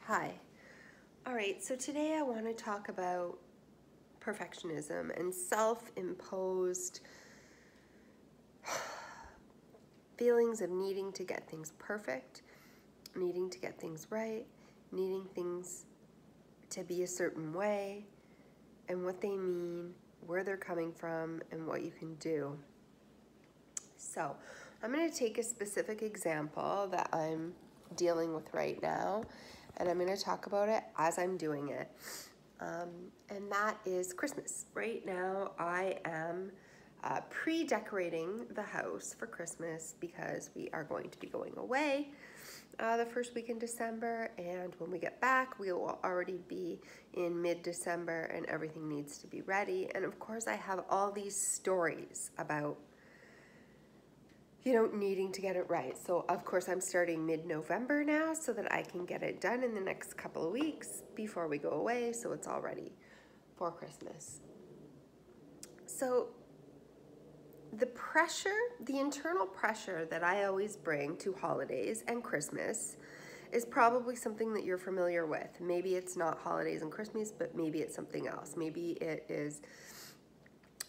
Hi. All right, so today I want to talk about perfectionism and self-imposed feelings of needing to get things perfect, needing to get things right, needing things to be a certain way, and what they mean, where they're coming from, and what you can do. So I'm going to take a specific example that I'm dealing with right now, and I'm going to talk about it as I'm doing it. And that is Christmas. Right now I am pre-decorating the house for Christmas because we are going to be going away the first week in December, and when we get back we will already be in mid-December and everything needs to be ready. And of course I have all these stories about needing to get it right. So of course I'm starting mid-November now so that I can get it done in the next couple of weeks before we go away, so it's all ready for Christmas. So the pressure, the internal pressure that I always bring to holidays and Christmas is probably something that you're familiar with. Maybe it's not holidays and Christmas, but maybe it's something else. Maybe it is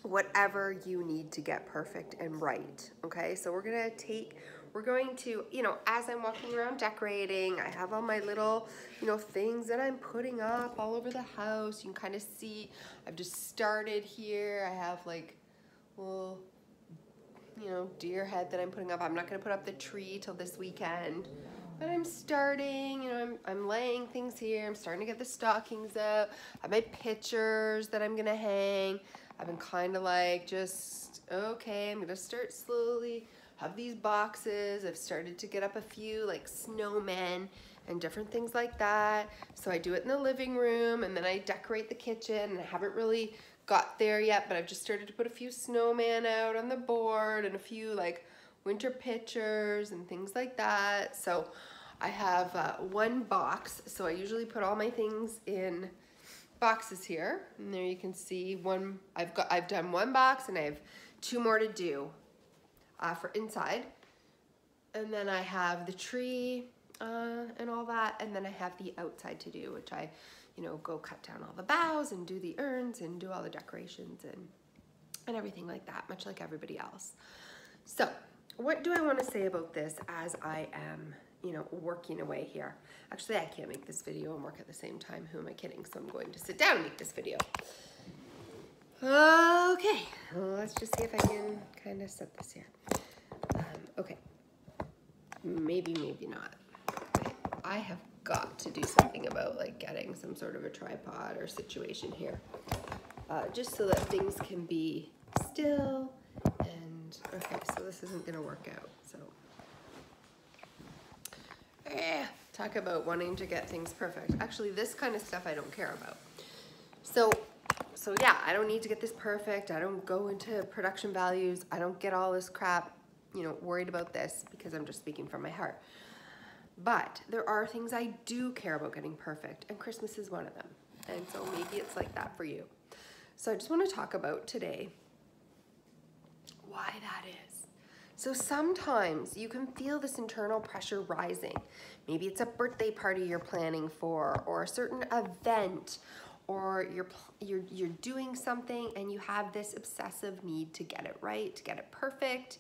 whatever you need to get perfect and right. Okay, so we're going to, as I'm walking around decorating, I have all my little, things that I'm putting up all over the house. You can kind of see I've just started here. I have like little, deer head that I'm putting up. I'm not going to put up the tree till this weekend, but I'm starting, I'm laying things here. I'm starting to get the stockings out. I have my pictures that I'm going to hang. I've been kind of like okay, I'm gonna start slowly, have these boxes. I've started to get up a few like snowmen and different things like that. So I do it in the living room and then I decorate the kitchen, and I haven't really got there yet, but I've just started to put a few snowmen out on the board and a few like winter pictures and things like that. So I have one box, so I usually put all my things in boxes here, and there you can see one. I've done one box and I have two more to do for inside, and then I have the tree and all that, and then I have the outside to do, which I go cut down all the boughs and do the urns and do all the decorations and everything like that, much like everybody else. So what do I want to say about this as I am working away here? Actually, I can't make this video and work at the same time. Who am I kidding? So I'm going to sit down and make this video. Okay, well, let's just see if I can kind of set this here. Okay, maybe not. Okay. I have got to do something about like getting some sort of a tripod or situation here, just so that things can be still. And okay, so this isn't gonna work out, so. Talk about wanting to get things perfect. Actually, this kind of stuff I don't care about. So yeah, I don't need to get this perfect. I don't go into production values. I don't get all this crap, worried about this, because I'm just speaking from my heart. But there are things I do care about getting perfect, and Christmas is one of them. And so maybe it's like that for you. So I just want to talk about today why that is. So sometimes you can feel this internal pressure rising. Maybe it's a birthday party you're planning for, or a certain event, or you're doing something and you have this obsessive need to get it right, to get it perfect.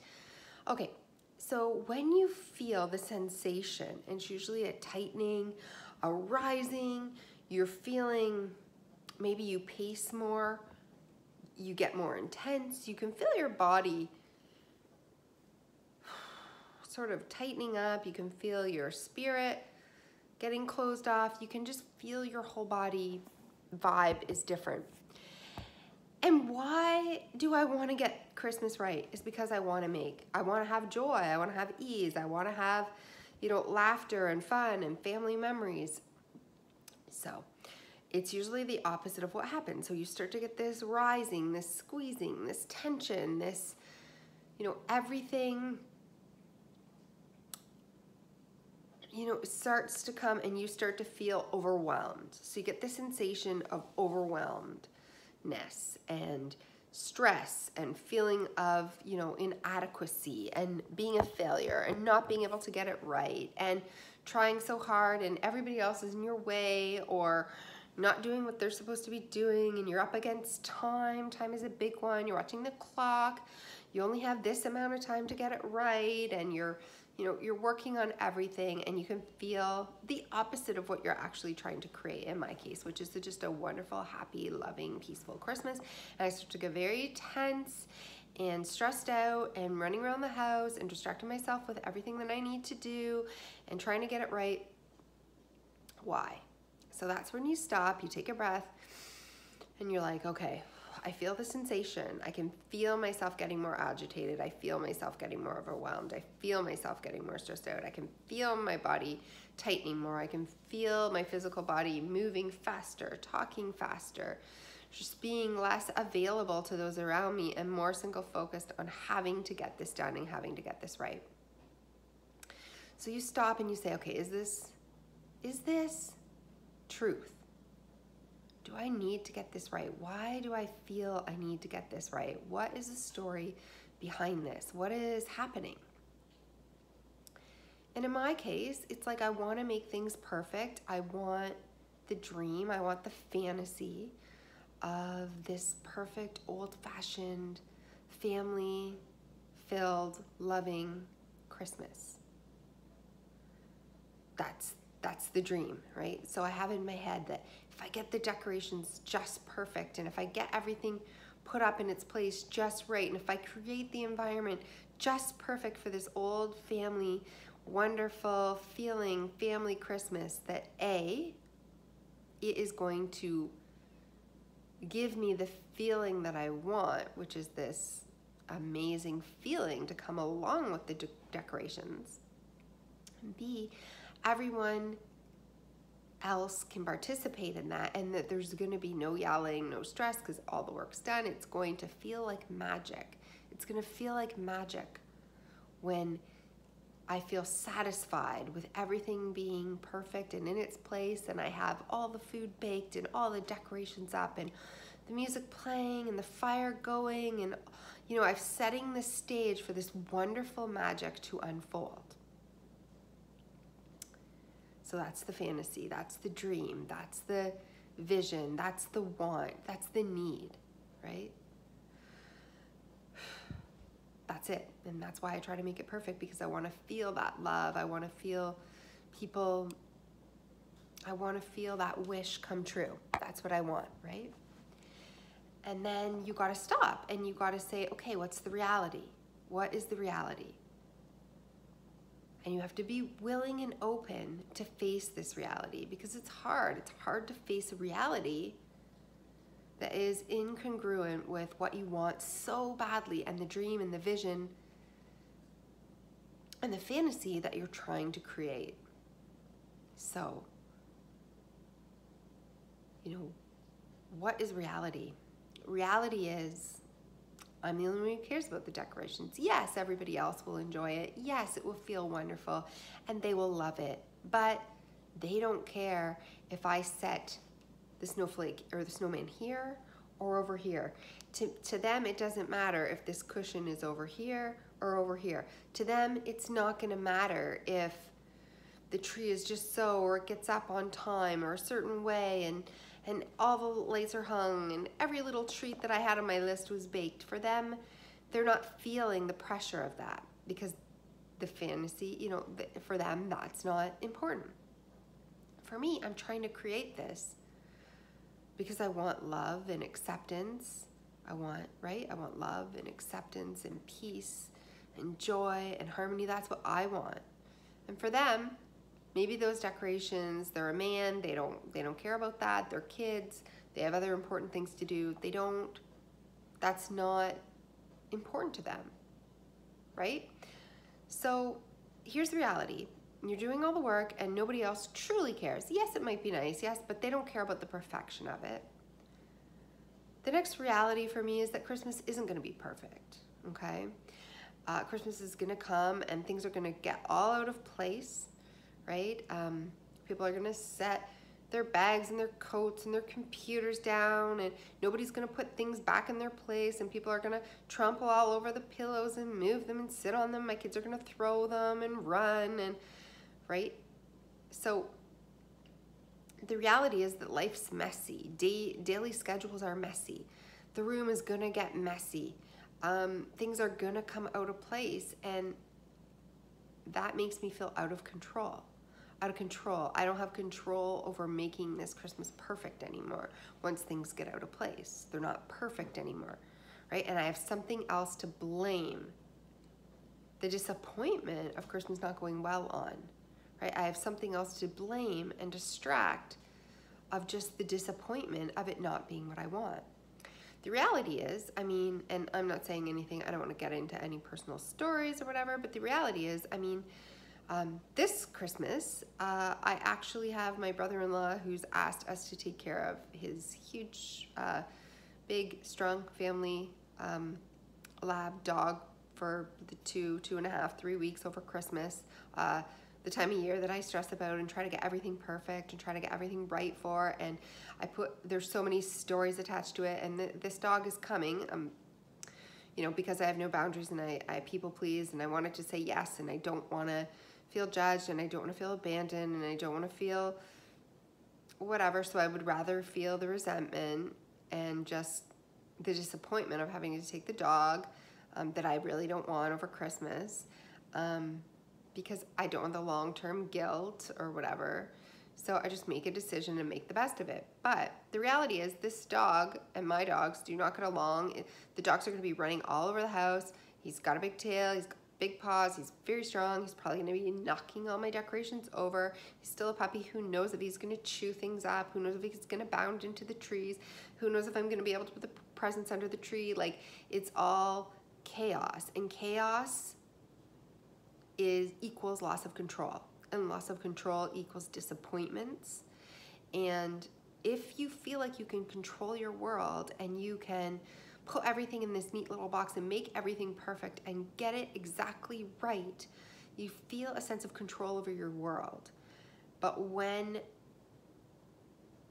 Okay, so when you feel the sensation, and it's usually a tightening, a rising, you're feeling, maybe you pace more, you get more intense, you can feel your body sort of tightening up. You can feel your spirit getting closed off. You can just feel your whole body vibe is different. And why do I want to get Christmas right? It's because I want to have joy. I want to have ease. I want to have, laughter and fun and family memories. So it's usually the opposite of what happens. So you start to get this rising, this squeezing, this tension, this, everything starts to come, and you start to feel overwhelmed. So you get the sensation of overwhelmedness and stress and feeling of, inadequacy and being a failure and not being able to get it right and trying so hard and everybody else is in your way or not doing what they're supposed to be doing, and you're up against time. Time is a big one. You're watching the clock. You only have this amount of time to get it right, and you're working on everything, and you can feel the opposite of what you're actually trying to create, in my case, which is just a wonderful, happy, loving, peaceful Christmas. And I start to get very tense and stressed out and running around the house and distracting myself with everything that I need to do and trying to get it right. Why? So that's when you stop, you take a breath, and you're like, okay, I feel the sensation. I can feel myself getting more agitated. I feel myself getting more overwhelmed. I feel myself getting more stressed out. I can feel my body tightening more. I can feel my physical body moving faster, talking faster, just being less available to those around me and more single focused on having to get this done and having to get this right. So you stop and you say, okay, is this truth? Do I need to get this right? Why do I feel I need to get this right? What is the story behind this? What is happening? And in my case, it's like I want to make things perfect. I want the dream. I want the fantasy of this perfect, old-fashioned, family-filled, loving Christmas. That's the dream, right? So I have in my head that if I get the decorations just perfect, and if I get everything put up in its place just right, and if I create the environment just perfect for this old family, wonderful feeling family Christmas, that it is going to give me the feeling that I want, which is this amazing feeling to come along with the decorations. And B, everyone else can participate in that, and that there's going to be no yelling, no stress, because all the work's done. It's going to feel like magic. It's going to feel like magic when I feel satisfied with everything being perfect and in its place, and I have all the food baked and all the decorations up and the music playing and the fire going, and I'm setting the stage for this wonderful magic to unfold. So that's the fantasy, that's the dream, that's the vision, that's the want, that's the need, right? That's it. And that's why I try to make it perfect, because I want to feel that love. I want to feel people, I want to feel that wish come true. That's what I want, right? And then you got to stop and you got to say, okay, what's the reality? What is the reality? And you have to be willing and open to face this reality, because it's hard. It's hard to face a reality that is incongruent with what you want so badly, and the dream and the vision and the fantasy that you're trying to create. So, what is reality? Reality is, I'm the only one who cares about the decorations. Yes, everybody else will enjoy it. Yes, it will feel wonderful and they will love it, but they don't care if I set the snowflake or the snowman here or over here. To them, it doesn't matter if this cushion is over here or over here. To them, it's not gonna matter if the tree is just so, or it gets up on time or a certain way, and all the lights are hung and every little treat that I had on my list was baked. For them, they're not feeling the pressure of that, because the fantasy, for them, that's not important. For me, I'm trying to create this because I want love and acceptance. I want love and acceptance and peace and joy and harmony. That's what I want. And for them, maybe those decorations, they're a man, they don't care about that. They're kids, they have other important things to do. That's not important to them, right? So here's the reality. You're doing all the work and nobody else truly cares. Yes, it might be nice, yes, but they don't care about the perfection of it. The next reality for me is that Christmas isn't gonna be perfect, okay? Christmas is gonna come and things are gonna get all out of place, right? People are gonna set their bags and their coats and their computers down, and nobody's gonna put things back in their place, and people are gonna trample all over the pillows and move them and sit on them. My kids are gonna throw them and run, and right? So the reality is that life's messy. Daily schedules are messy. The room is gonna get messy. Things are gonna come out of place, and that makes me feel out of control. Out of control. I don't have control over making this Christmas perfect anymore once things get out of place. They're not perfect anymore, right? And I have something else to blame the disappointment of Christmas not going well on, right? I have something else to blame and distract of just the disappointment of it not being what I want. The reality is, I mean, and I'm not saying anything, I don't want to get into any personal stories or whatever, but the reality is, I mean, this Christmas, I actually have my brother-in-law who's asked us to take care of his huge, big, strong family lab dog for the 2.5, 3 weeks over Christmas. The time of year that I stress about and try to get everything perfect and try to get everything right for, and there's so many stories attached to it, and this dog is coming, you know, because I have no boundaries, and I people please, and I wanted to say yes, and I don't want to feel judged, and I don't want to feel abandoned, and I don't want to feel whatever, so I would rather feel the resentment and just the disappointment of having to take the dog that I really don't want over Christmas, because I don't want the long-term guilt or whatever. So I just make a decision and make the best of it. But the reality is this dog and my dogs do not get along. The dogs are going to be running all over the house. He's got a big tail. He's got big paws. He's very strong. He's probably going to be knocking all my decorations over. He's still a puppy. Who knows if he's going to chew things up? Who knows if he's going to bound into the trees? Who knows if I'm going to be able to put the presents under the tree? Like, it's all chaos. And chaos equals loss of control, and loss of control equals disappointments. And if you feel like you can control your world and you can put everything in this neat little box and make everything perfect and get it exactly right, you feel a sense of control over your world. But when,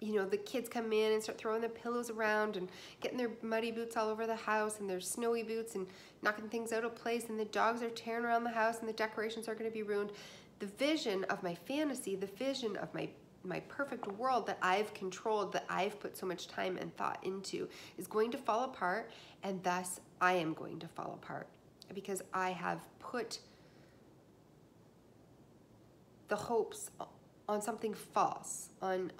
you know, the kids come in and start throwing their pillows around and getting their muddy boots all over the house and their snowy boots and knocking things out of place, and the dogs are tearing around the house and the decorations are going to be ruined, the vision of my fantasy, the vision of my perfect world that I've controlled, that I've put so much time and thought into, is going to fall apart, and thus I am going to fall apart because I have put the hopes on something false, on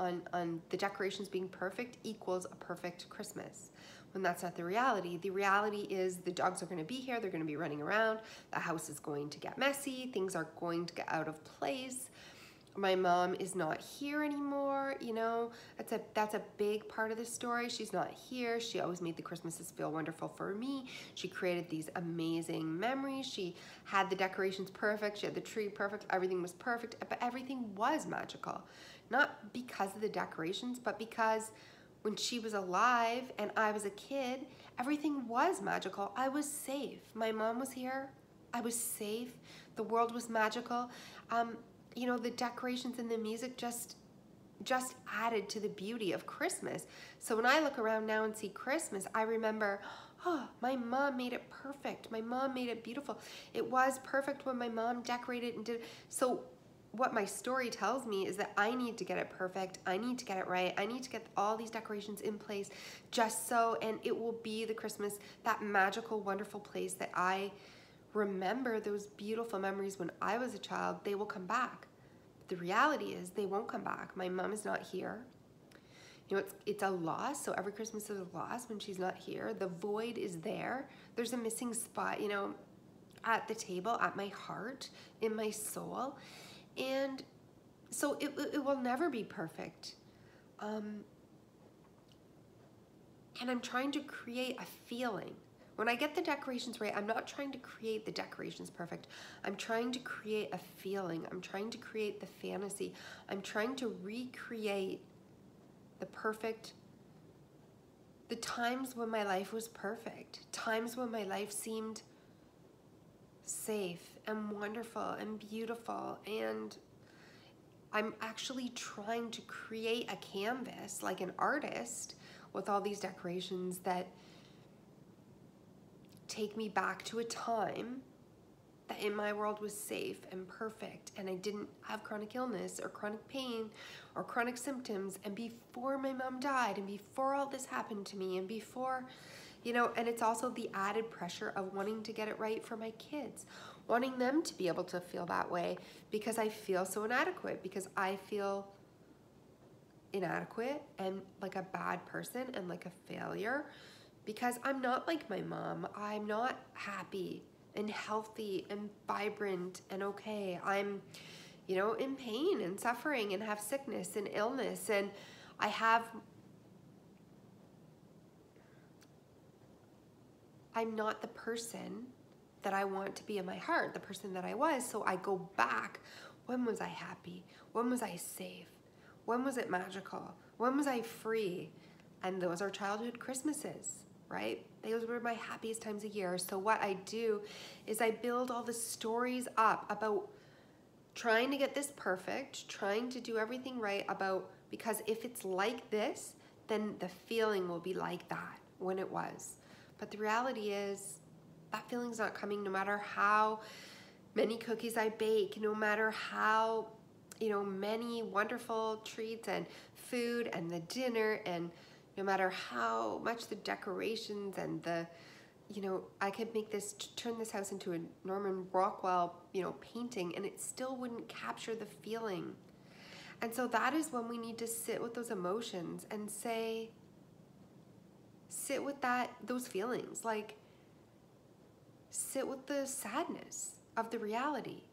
the decorations being perfect equals a perfect Christmas, when that's not the reality. The reality is the dogs are going to be here, they're going to be running around, the house is going to get messy, things are going to get out of place. My mom is not here anymore, you know, that's a big part of the story. She's not here. She always made the Christmases feel wonderful for me. She created these amazing memories. She had the decorations perfect. She had the tree perfect. Everything was perfect, but everything was magical. Not because of the decorations, but because when she was alive and I was a kid, everything was magical. I was safe. My mom was here. I was safe. The world was magical. You know, the decorations and the music just added to the beauty of Christmas. So when I look around now and see Christmas, I remember, oh, my mom made it perfect. My mom made it beautiful. It was perfect when my mom decorated and did. So what my story tells me is that I need to get it perfect. I need to get it right. I need to get all these decorations in place just so, and it will be the Christmas, that magical, wonderful place that I remember, those beautiful memories when I was a child. They will come back. The reality is they won't come back. My mom is not here. You know, it's a loss. So every Christmas is a loss when she's not here. The void is there. There's a missing spot, you know, at the table, at my heart, in my soul. And so it will never be perfect. And I'm trying to create a feeling. When I get the decorations right, I'm not trying to create the decorations perfect. I'm trying to create a feeling. I'm trying to create the fantasy. I'm trying to recreate the times when my life was perfect, times when my life seemed safe and wonderful and beautiful. And I'm actually trying to create a canvas like an artist with all these decorations that take me back to a time that in my world was safe and perfect, and I didn't have chronic illness or chronic pain or chronic symptoms, and before my mom died, and before all this happened to me, and before, you know, and it's also the added pressure of wanting to get it right for my kids, wanting them to be able to feel that way, because I feel so inadequate, because I feel inadequate and like a bad person and like a failure, because I'm not like my mom. I'm not happy and healthy and vibrant and okay. I'm, you know, in pain and suffering and have sickness and illness, and I'm not the person that I want to be in my heart, the person that I was. So I go back. When was I happy? When was I safe? When was it magical? When was I free? And those are childhood Christmases, right? Those were my happiest times of year. So what I do is I build all the stories up about trying to get this perfect, trying to do everything right, about, because if it's like this, then the feeling will be like that when it was. But the reality is that feeling's not coming, no matter how many cookies I bake, no matter how, you know, many wonderful treats and food and the dinner, and no matter how much the decorations and the, you know, I could make this, turn this house into a Norman Rockwell, you know, painting, and it still wouldn't capture the feeling. And so that is when we need to sit with those emotions and say, sit with those feelings, like sit with the sadness of the reality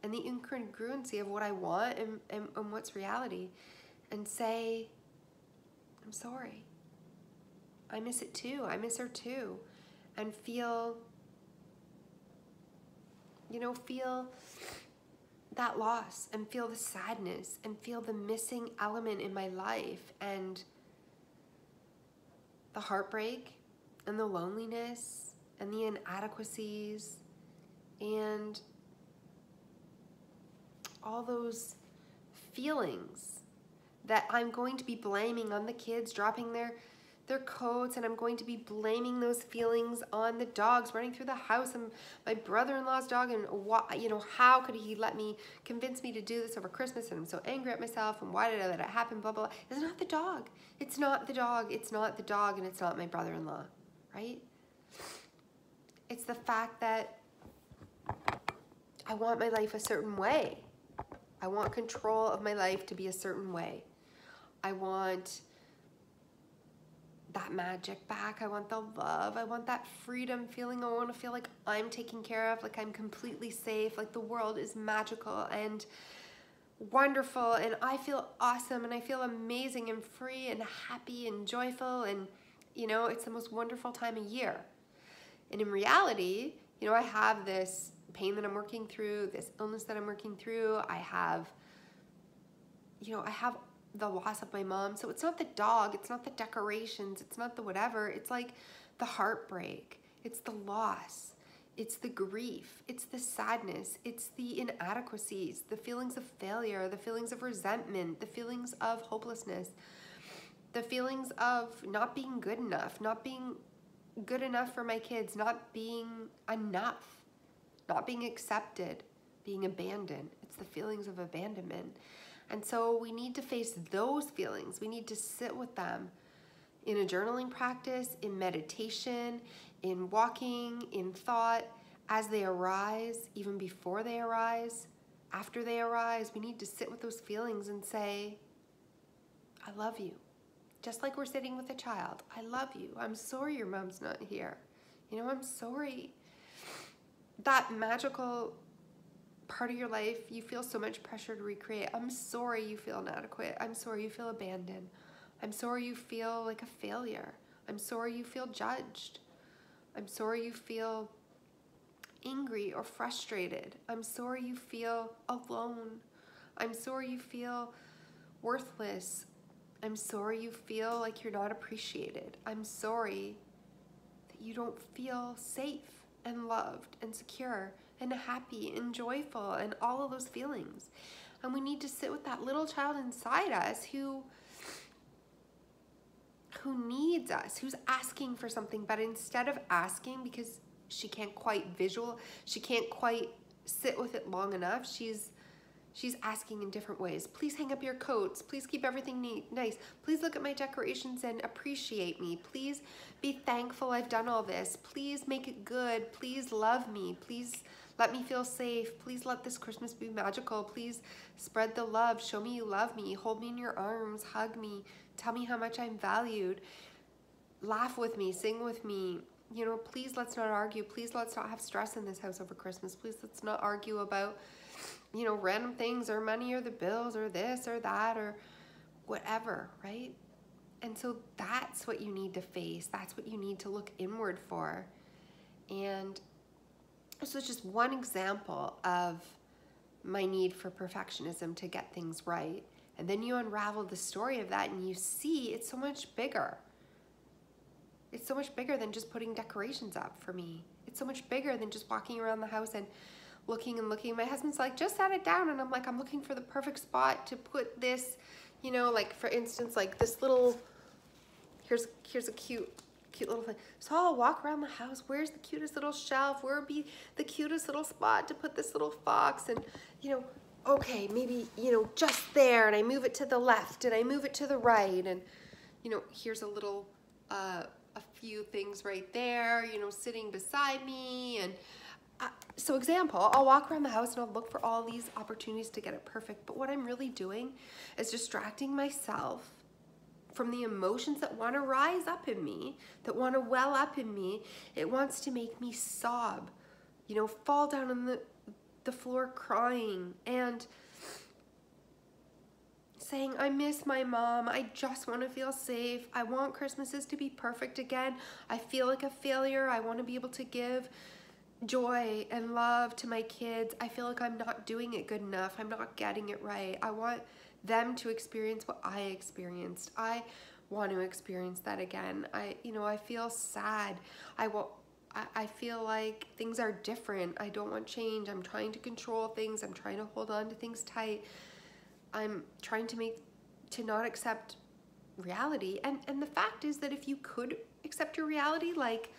and the incongruency of what I want and what's reality, and say, I'm sorry. I miss it too. I miss her too. And feel, you know, feel that loss and feel the sadness and feel the missing element in my life and the heartbreak and the loneliness and the inadequacies and all those feelings that I'm going to be blaming on the kids dropping their coats, and I'm going to be blaming those feelings on the dogs running through the house and my brother-in-law's dog, and why, you know, how could he convince me to do this over Christmas, and I'm so angry at myself, and why did I let it happen, blah, blah, blah. It's not the dog. It's not the dog. It's not the dog, and it's not my brother-in-law, right? It's the fact that I want my life a certain way. I want control of my life to be a certain way. I want that magic back. I want the love. I want that freedom feeling. I want to feel like I'm taken care of, like I'm completely safe, like the world is magical and wonderful, and I feel awesome, and I feel amazing and free and happy and joyful, and, you know, it's the most wonderful time of year. And in reality, you know, I have this pain that I'm working through, this illness that I'm working through. I have, you know, I have the loss of my mom. So it's not the dog, it's not the decorations, it's not the whatever. It's like the heartbreak, it's the loss, it's the grief, it's the sadness, it's the inadequacies, the feelings of failure, the feelings of resentment, the feelings of hopelessness, the feelings of not being good enough, not being good enough for my kids, not being enough, not being accepted, being abandoned. It's the feelings of abandonment. And so we need to face those feelings. We need to sit with them in a journaling practice, in meditation, in walking, in thought, as they arise, even before they arise, after they arise. We need to sit with those feelings and say, I love you. Just like we're sitting with a child. I love you. I'm sorry your mom's not here. You know, I'm sorry. That magical part of your life you feel so much pressure to recreate. I'm sorry you feel inadequate. I'm sorry you feel abandoned. I'm sorry you feel like a failure. I'm sorry you feel judged. I'm sorry you feel angry or frustrated. I'm sorry you feel alone. I'm sorry you feel worthless. I'm sorry you feel like you're not appreciated. I'm sorry that you don't feel safe and loved and secure and happy and joyful and all of those feelings. And we need to sit with that little child inside us who needs us, who's asking for something, but instead of asking, because she can't quite sit with it long enough, she's asking in different ways. Please hang up your coats. Please keep everything neat, nice. Please look at my decorations and appreciate me. Please be thankful I've done all this. Please make it good. Please love me. Please let me feel safe. Please let this Christmas be magical. Please spread the love. Show me you love me. Hold me in your arms. Hug me. Tell me how much I'm valued. Laugh with me. Sing with me. You know, please let's not argue. Please let's not have stress in this house over Christmas. Please let's not argue about, you know, random things or money or the bills or this or that or whatever, right? And so that's what you need to face. That's what you need to look inward for. And so it's just one example of my need for perfectionism to get things right. And then you unravel the story of that and you see it's so much bigger. It's so much bigger than just putting decorations up for me. It's so much bigger than just walking around the house and looking and looking. My husband's like, just set it down. And I'm like, I'm looking for the perfect spot to put this, you know, like for instance, like this little, here's a cute little thing. So I'll walk around the house. Where's the cutest little shelf? Where would be the cutest little spot to put this little fox? And, you know, okay, maybe, you know, just there. And I move it to the left and I move it to the right. And, you know, here's a little, a few things right there, you know, sitting beside me. And so example, I'll walk around the house and I'll look for all these opportunities to get it perfect. But what I'm really doing is distracting myself from the emotions that want to rise up in me, that want to well up in me. It wants to make me sob, you know, fall down on the floor crying and saying, I miss my mom. I just want to feel safe. I want Christmases to be perfect again. I feel like a failure. I want to be able to give joy and love to my kids. I feel like I'm not doing it good enough. I'm not getting it right. I want them to experience what I experienced. I want to experience that again. I feel sad. I feel like things are different. I don't want change. I'm trying to control things. I'm trying to hold on to things tight. I'm trying to not accept reality. And the fact is that if you could accept your reality, like,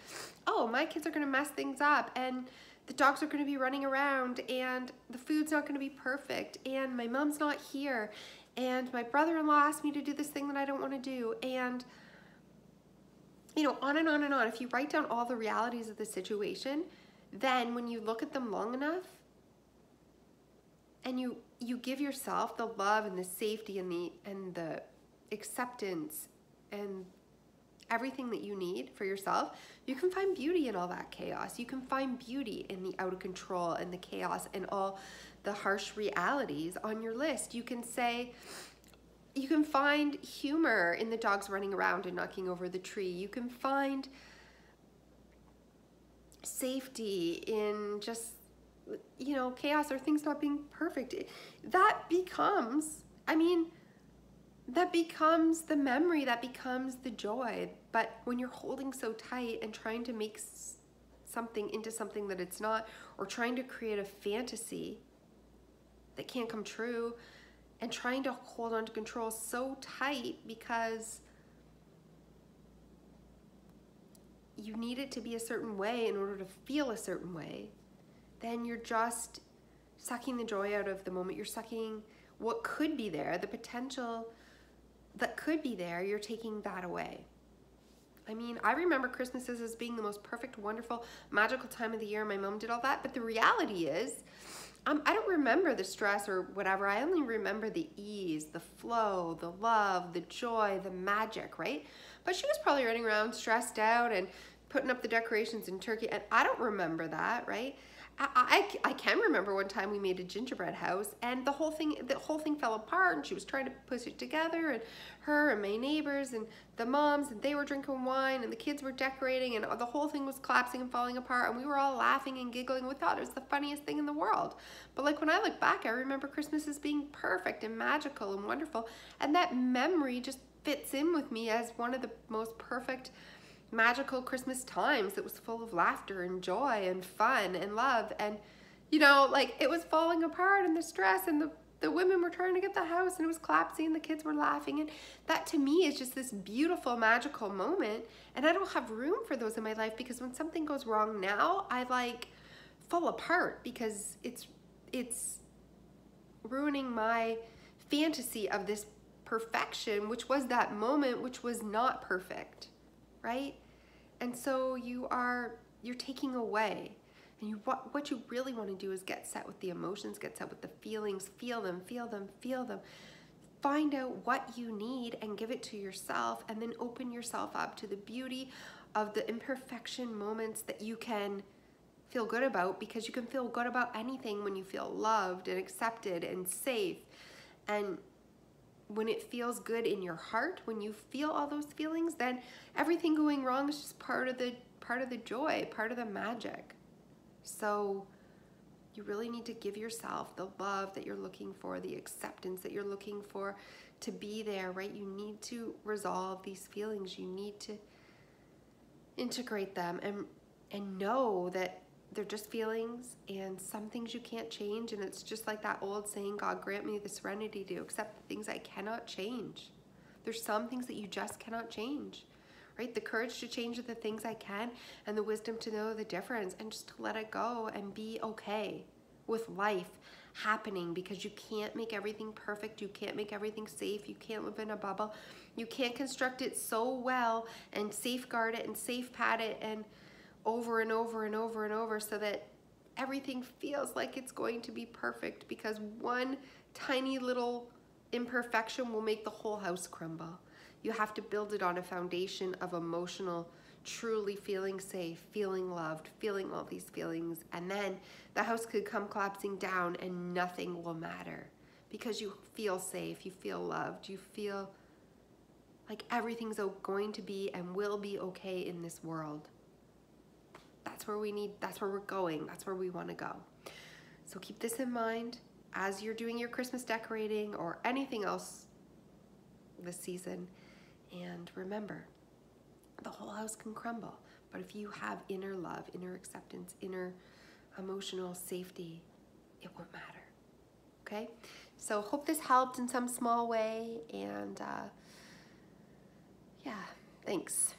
oh, my kids are going to mess things up and the dogs are going to be running around and the food's not going to be perfect and my mom's not here and my brother-in-law asked me to do this thing that I don't want to do, and, you know, on and on and on. If you write down all the realities of the situation, then when you look at them long enough and you give yourself the love and the safety and the acceptance and everything that you need for yourself, you can find beauty in all that chaos. You can find beauty in the out of control and the chaos and all the harsh realities on your list. You can find humor in the dogs running around and knocking over the tree. You can find safety in just, you know, chaos or things not being perfect. That becomes the memory, that becomes the joy. But when you're holding so tight and trying to make something into something that it's not, or trying to create a fantasy that can't come true, and trying to hold on to control so tight because you need it to be a certain way in order to feel a certain way, then you're just sucking the joy out of the moment. You're sucking what could be there, the potential that could be there. You're taking that away. I mean, I remember Christmases as being the most perfect, wonderful, magical time of the year. My mom did all that, but the reality is, I don't remember the stress or whatever. I only remember the ease, the flow, the love, the joy, the magic, right? But she was probably running around stressed out and putting up the decorations in Turkey, and I don't remember that, right? I can remember one time we made a gingerbread house and the whole thing fell apart, and she was trying to push it together, and her and my neighbors and the moms, and they were drinking wine and the kids were decorating, and the whole thing was collapsing and falling apart, and we were all laughing and giggling. We thought it was the funniest thing in the world. But like when I look back, I remember Christmas as being perfect and magical and wonderful, and that memory just fits in with me as one of the most perfect magical Christmas times that was full of laughter and joy and fun and love. And, you know, like it was falling apart and the stress, and the women were trying to get the house and it was collapsing and the kids were laughing. And that to me is just this beautiful, magical moment. And I don't have room for those in my life, because when something goes wrong now, I like fall apart because it's ruining my fantasy of this perfection, which was that moment, which was not perfect, right? And so you're taking away. And what you really want to do is get set with the emotions, get set with the feelings, feel them, feel them, feel them. Find out what you need and give it to yourself, and then open yourself up to the beauty of the imperfection moments that you can feel good about, because you can feel good about anything when you feel loved and accepted and safe. And when it feels good in your heart, when you feel all those feelings, then everything going wrong is just part of the joy, part of the magic. So you really need to give yourself the love that you're looking for, the acceptance that you're looking for to be there, right? You need to resolve these feelings. You need to integrate them and know that they're just feelings, and some things you can't change. And it's just like that old saying, God grant me the serenity to accept the things I cannot change. There's some things that you just cannot change, right? The courage to change the things I can, and the wisdom to know the difference, and just to let it go and be okay with life happening, because you can't make everything perfect. You can't make everything safe. You can't live in a bubble. You can't construct it so well and safeguard it and safe pad it and over and over and over and over so that everything feels like it's going to be perfect, because one tiny little imperfection will make the whole house crumble. You have to build it on a foundation of emotional, truly feeling safe, feeling loved, feeling all these feelings, and then the house could come collapsing down and nothing will matter, because you feel safe, you feel loved, you feel like everything's going to be and will be okay in this world. That's where we're going, that's where we want to go. So keep this in mind as you're doing your Christmas decorating or anything else this season. And remember, the whole house can crumble, but if you have inner love, inner acceptance, inner emotional safety, it won't matter. Okay? So hope this helped in some small way, and yeah, thanks.